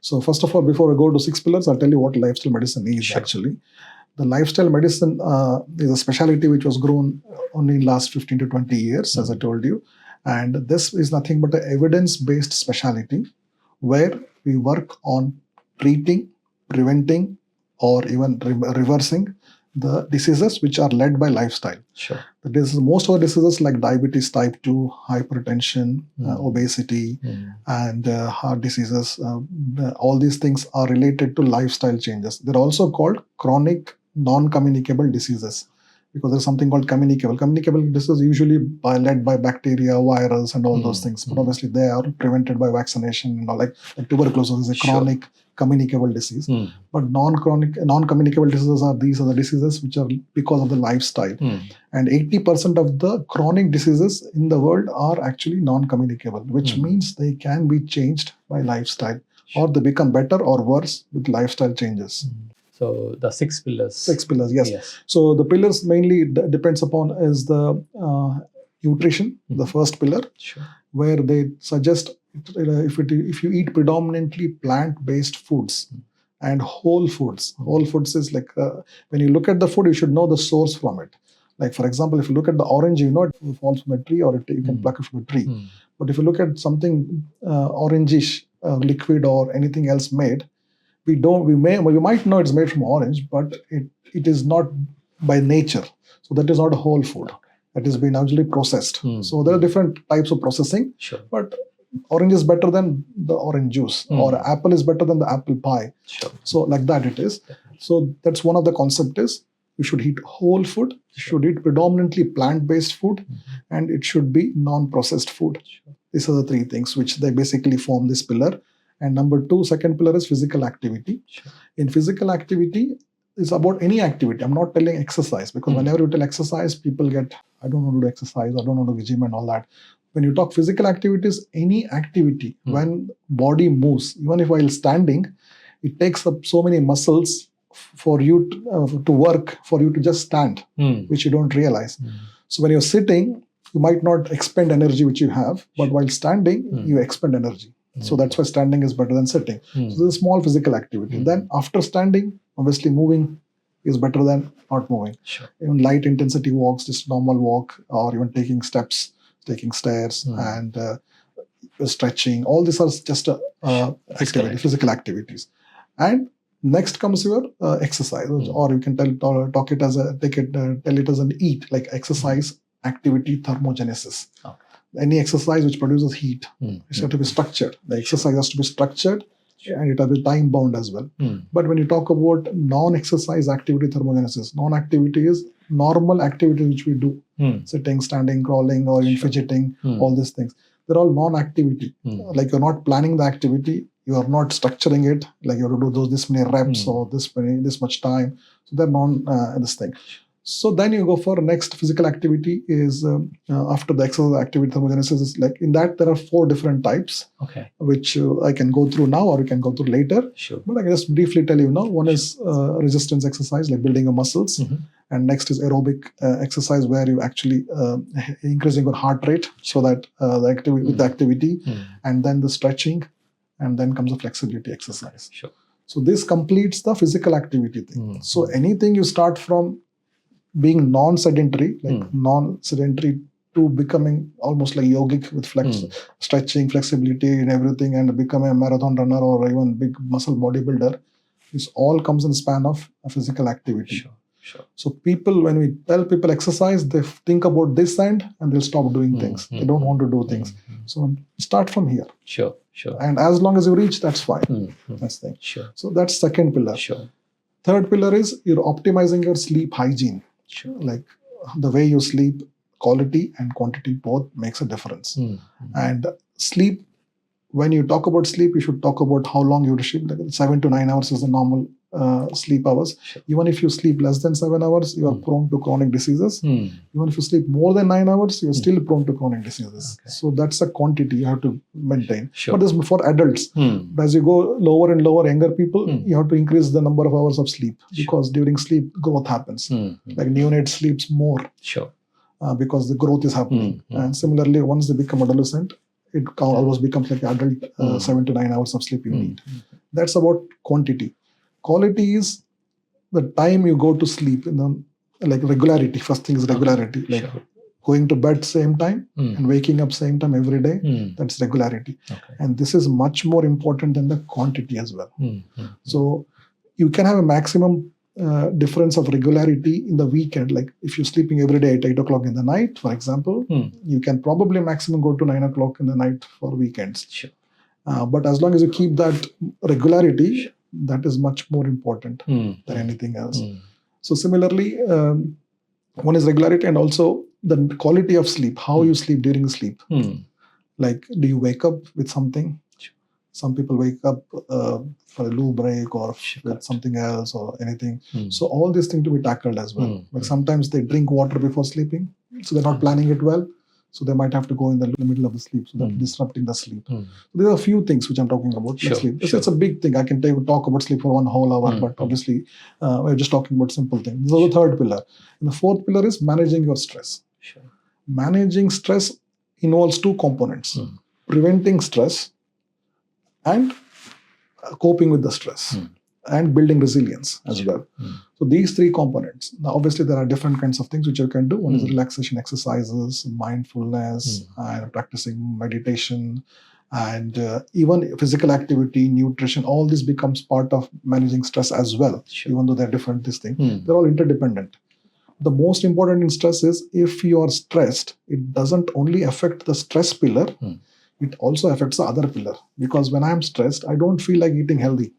So first of all, before I go to 6 pillars, I'll tell you what lifestyle medicine is. Sure. Actually. The lifestyle medicine is a specialty which was grown only in last 15 to 20 years, as I told you. And this is nothing but an evidence-based specialty where we work on treating, preventing, or even reversing the diseases which are led by lifestyle. Sure. Most of the diseases like diabetes type 2, hypertension, obesity, and heart diseases, all these things are related to lifestyle changes. They're also called chronic non-communicable diseases because there's something called communicable. Communicable diseases usually led by bacteria, virus, and all those things. But obviously they are prevented by vaccination, like tuberculosis is a chronic communicable disease. But non-communicable diseases are the diseases which are because of the lifestyle. And 80% of the chronic diseases in the world are actually non-communicable, which means they can be changed by lifestyle, or they become better or worse with lifestyle changes. So the 6 pillars. 6 pillars, yes. So the pillars mainly depends upon is the nutrition, the first pillar, where they suggest if you eat predominantly plant-based foods and whole foods. Whole foods is like when you look at the food, you should know the source from it. Like for example, if you look at the orange, you know it falls from a tree or you can pluck it from a tree. But if you look at something orangish, liquid or anything else made, we might know it's made from orange, but it is not by nature. So that is not a whole food. That has been actually processed. So there are different types of processing. But orange is better than the orange juice, or apple is better than the apple pie. So like that it is. So that's one of the concept is you should eat whole food. You should eat predominantly plant-based food, and it should be non-processed food. These are the 3 things which they basically form this pillar. And number 2, second pillar is physical activity. In physical activity, it's about any activity. I'm not telling exercise because whenever you tell exercise, people get, I don't want to do exercise, I don't want to do gym and all that. When you talk physical activities, any activity, when body moves, even if while standing, it takes up so many muscles for you to work, for you to just stand, which you don't realize. So when you're sitting, you might not expend energy which you have, but while standing, you expend energy. So that's why standing is better than sitting. So this is a small physical activity. Then after standing, obviously moving is better than not moving. Even light intensity walks, just normal walk, or even taking steps, taking stairs, and stretching. All these are just physical activities. And next comes your exercise, or you can tell it as an EAT, like exercise activity thermogenesis. Any exercise which produces heat, it has to be structured. The exercise has to be structured, and it has to be time bound as well. But when you talk about non-exercise activity thermogenesis, non-activity is normal activity which we do, sitting, standing, crawling, or even fidgeting, all these things. They're all non-activity. Like you're not planning the activity, you are not structuring it, like you have to do this many reps or this much time. So they're this thing. So then you go for next physical activity is after the exercise activity thermogenesis is like in that there are 4 different types, which I can go through now or we can go through later. But I can just briefly tell you now. One is resistance exercise, like building your muscles, and next is aerobic exercise where you actually increasing your heart rate so that with the activity, and then the stretching, and then comes the flexibility exercise. So this completes the physical activity thing. So anything you start from being non-sedentary, to becoming almost like yogic with stretching, flexibility and everything, and becoming a marathon runner or even big muscle bodybuilder, this all comes in the span of a physical activity. So people, when we tell people exercise, they think about this end and they'll stop doing things. They don't want to do things. So start from here. And as long as you reach, that's fine. That's the thing. So that's second pillar. Third pillar is you're optimizing your sleep hygiene. Like the way you sleep, quality and quantity both makes a difference. And sleep, when you talk about sleep, you should talk about how long you sleep. Like 7 to 9 hours is the normal sleep hours. Even if you sleep less than 7 hours, you are prone to chronic diseases. Even if you sleep more than 9 hours, you are still prone to chronic diseases. So that's a quantity you have to maintain. But this is for adults. But as you go lower and lower, younger people, you have to increase the number of hours of sleep because during sleep, growth happens. Like neonate sleeps more because the growth is happening. And similarly, once they become adolescent, it almost becomes like adult 7 to 9 hours of sleep you need. That's about quantity. Quality is the time you go to sleep, like regularity. First thing is regularity, like going to bed same time and waking up same time every day. That's regularity. And this is much more important than the quantity as well. So you can have a maximum difference of regularity in the weekend. Like if you're sleeping every day at 8 o'clock in the night, for example, you can probably maximum go to 9 o'clock in the night for weekends. But as long as you keep that regularity, that is much more important than anything else. So similarly, one is regularity and also the quality of sleep, how you sleep during sleep. Like, do you wake up with something? Some people wake up for a loo break or with something else or anything. So all these things to be tackled as well. Like sometimes they drink water before sleeping, so they're not planning it well. So they might have to go in the middle of the sleep, so that's disrupting the sleep. So there are a few things which I'm talking about. Sleep. It's a big thing. I can talk about sleep for one whole hour, but obviously we're just talking about simple things. This is the third pillar. And the fourth pillar is managing your stress. Managing stress involves two components: preventing stress and coping with the stress. And building resilience as well. So these three components. Now, obviously, there are different kinds of things which you can do. One is relaxation exercises, mindfulness, and practicing meditation, and even physical activity, nutrition. All this becomes part of managing stress as well. Even though they're different, this thing, they're all interdependent. The most important in stress is if you are stressed, it doesn't only affect the stress pillar. It also affects the other pillar. Because when I'm stressed, I don't feel like eating healthy.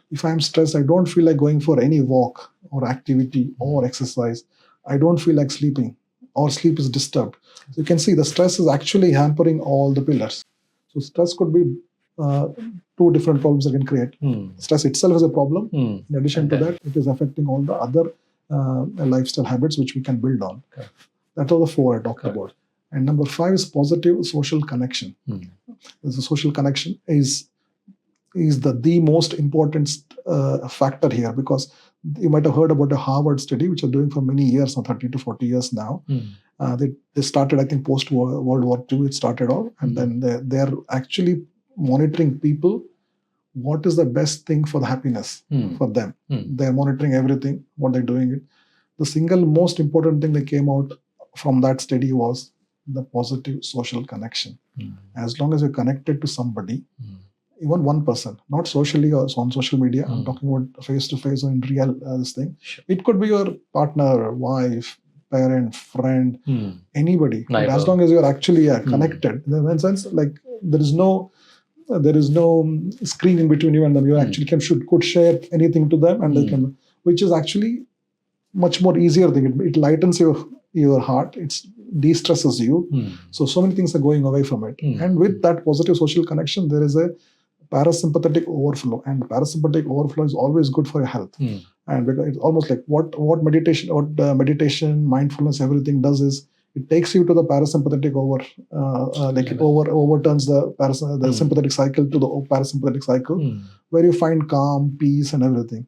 If I'm stressed, I don't feel like going for any walk or activity or exercise. I don't feel like sleeping, or sleep is disturbed. So you can see the stress is actually hampering all the pillars. So stress could be two different problems that can create. Stress itself is a problem. In addition to that, it is affecting all the other lifestyle habits which we can build on. That are the four I talked about. And number 5 is positive social connection. The social connection is the most important factor here, because you might have heard about a Harvard study which are doing for many years now, 30 to 40 years now. They started, I think, post World War II. It started off, and then they're actually monitoring people. What is the best thing for the happiness for them? They're monitoring everything, what they're doing it. The single most important thing that came out from that study was the positive social connection. As long as you're connected to somebody, even one person, not socially or on social media, I'm talking about face-to-face or in real this thing. It could be your partner, wife, parent, friend, anybody. But as long as you're actually connected, in one sense, like there is no screen in between you and them. You actually could share anything to them, and they can, which is actually much more easier thing. It lightens your heart. It de-stresses you. So many things are going away from it. And with that positive social connection, there is a parasympathetic overflow, and parasympathetic overflow is always good for your health. And because it's almost like what meditation, mindfulness, everything does is it takes you to the parasympathetic it overturns the sympathetic cycle to the parasympathetic cycle, where you find calm, peace, and everything.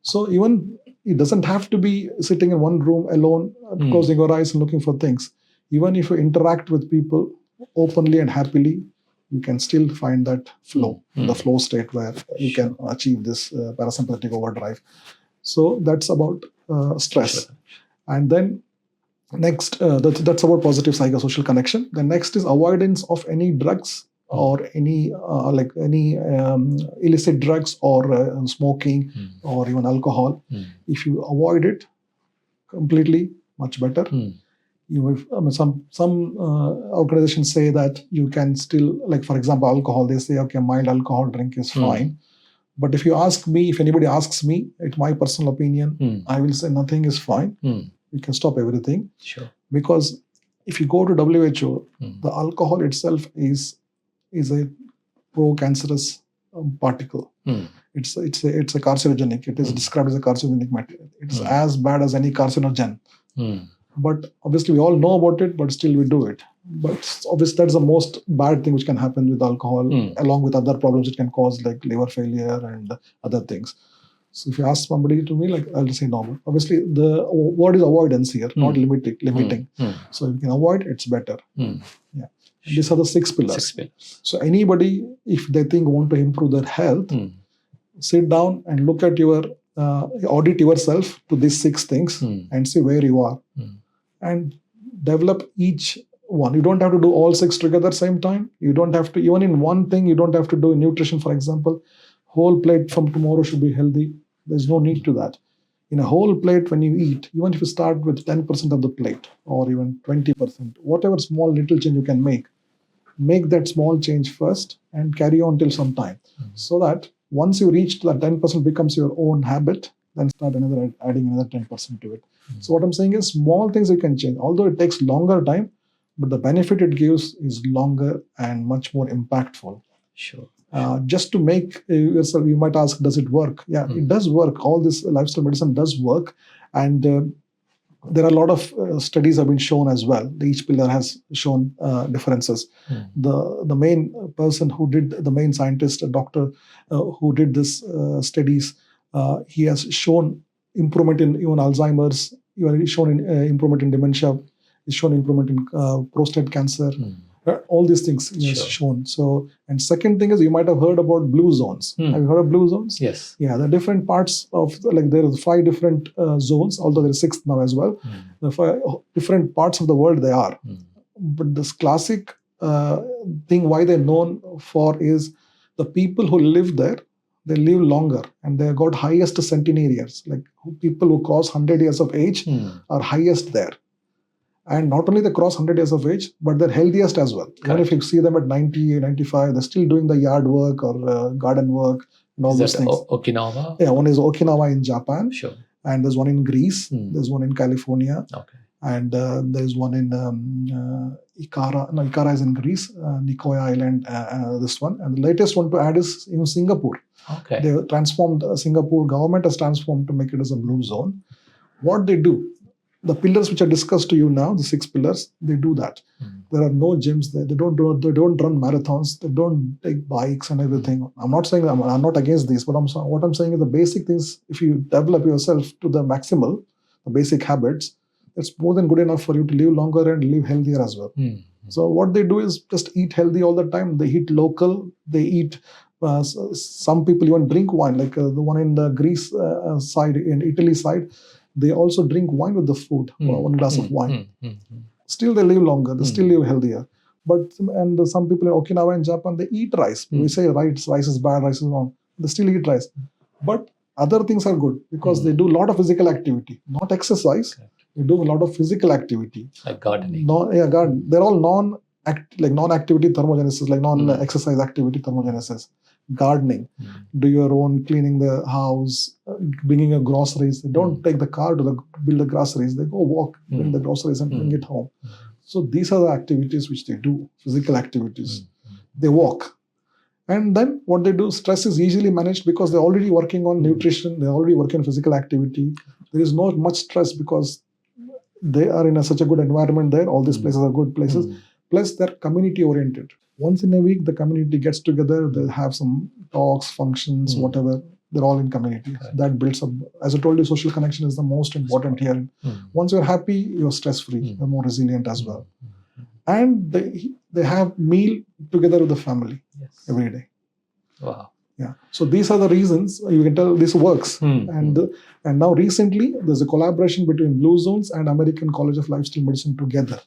So even it doesn't have to be sitting in one room alone, closing your eyes and looking for things. Even if you interact with people openly and happily, you can still find that flow, the flow state where you can achieve this parasympathetic overdrive. So that's about stress. And then next, that's about positive psychosocial connection. The next is avoidance of any drugs or any illicit drugs or smoking or even alcohol. If you avoid it completely, much better. Some organizations say that you can still, like for example, alcohol. They say, okay, mild alcohol drink is fine. But if anybody asks me, it's my personal opinion, I will say nothing is fine. You can stop everything. Because if you go to WHO, the alcohol itself is a pro-cancerous particle. It's a carcinogenic. It is described as a carcinogenic material. It's as bad as any carcinogen. But obviously we all know about it, but still we do it. But obviously that's the most bad thing which can happen with alcohol, along with other problems it can cause, like liver failure and other things. So if you ask somebody to me, like I'll say no. Obviously the word is avoidance here, not limiting. So if you can avoid, it's better. These are the 6 pillars. 6 pillars. So anybody, if they think want to improve their health, sit down and look at your audit yourself to these 6 things and see where you are and develop each one. You don't have to do all 6 together at the same time. You don't have to, even in one thing, you don't have to do nutrition, for example. Whole plate from tomorrow should be healthy. There's no need to that. In a whole plate, when you eat, even if you start with 10% of the plate or even 20%, whatever small little change you can make that small change first and carry on till some time. So that once you reach that 10% becomes your own habit, then start adding another 10% to it. So what I'm saying is small things you can change, although it takes longer time, but the benefit it gives is longer and much more impactful. Sure. Just to make yourself, you might ask, does it work? Yeah, it does work. All this lifestyle medicine does work. And there are a lot of studies have been shown as well. Each pillar has shown differences. The main person who did, the main scientist, a doctor who did this studies, he has shown improvement in even Alzheimer's, he's shown improvement in dementia, he's shown improvement in prostate cancer. All these things he has shown. So, and second thing is, you might have heard about blue zones. Have you heard of blue zones? Yes. Yeah, the different parts of, like there are 5 different zones, although there is 6th now as well. The 5 different parts of the world they are. But this classic thing why they're known for is the people who live there, they live longer and they got highest centenarians. Like people who cross 100 years of age are highest there. And not only they cross 100 years of age, but they're healthiest as well. Even if you see them at 90, 95, they're still doing the yard work or garden work and all those things. Okinawa? Yeah, one is Okinawa in Japan. Sure. And there's one in Greece. There's one in California. Okay. And there's one in Ikara. No, Ikara is in Greece. Nicoya Island, this one. And the latest one to add is in Singapore. Okay. They transformed, Singapore government has transformed to make it as a blue zone. What they do, the pillars which are discussed to you now, the 6 pillars, they do that. There are no gyms there. They don't run marathons. They don't take bikes and everything. I'm not saying I'm not against these, but what I'm saying is the basic things. If you develop yourself to the maximal, the basic habits, it's more than good enough for you to live longer and live healthier as well. So what they do is just eat healthy all the time. They eat local. They eat. Some people even drink wine, like the one in the Greece side, in Italy side. They also drink wine with the food, 1 glass of wine. Still they live longer, they still live healthier. But some people in Okinawa and Japan, they eat rice. We say rice is bad, rice is wrong. They still eat rice. But other things are good because they do a lot of physical activity, not exercise. They do a lot of physical activity. Like gardening. Garden. They're all non-activity thermogenesis, like non-exercise activity thermogenesis. Gardening, do your own cleaning the house, bringing your groceries. They don't take the car to build the groceries. They go walk, bring the groceries and bring it home. So these are the activities which they do, physical activities. They walk. And then what they do, stress is easily managed because they're already working on nutrition. They're already working on physical activity. There is not much stress because they are in such a good environment there. All these places are good places. Plus they're community oriented. Once in a week, the community gets together. They have some talks, functions, whatever. They're all in community. That builds up. As I told you, social connection is the most important here. Once you're happy, you're stress-free. You're more resilient as well. And they have meal together with the family every day. Wow. Yeah. So these are the reasons you can tell this works. And now recently, there's a collaboration between Blue Zones and American College of Lifestyle Medicine together.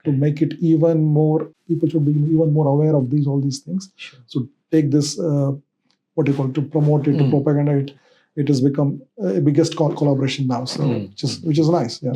To make it even more, people should be even more aware of all these things. So take this, to promote it, to propaganda it. It has become a biggest collaboration now. So which is nice. Yeah.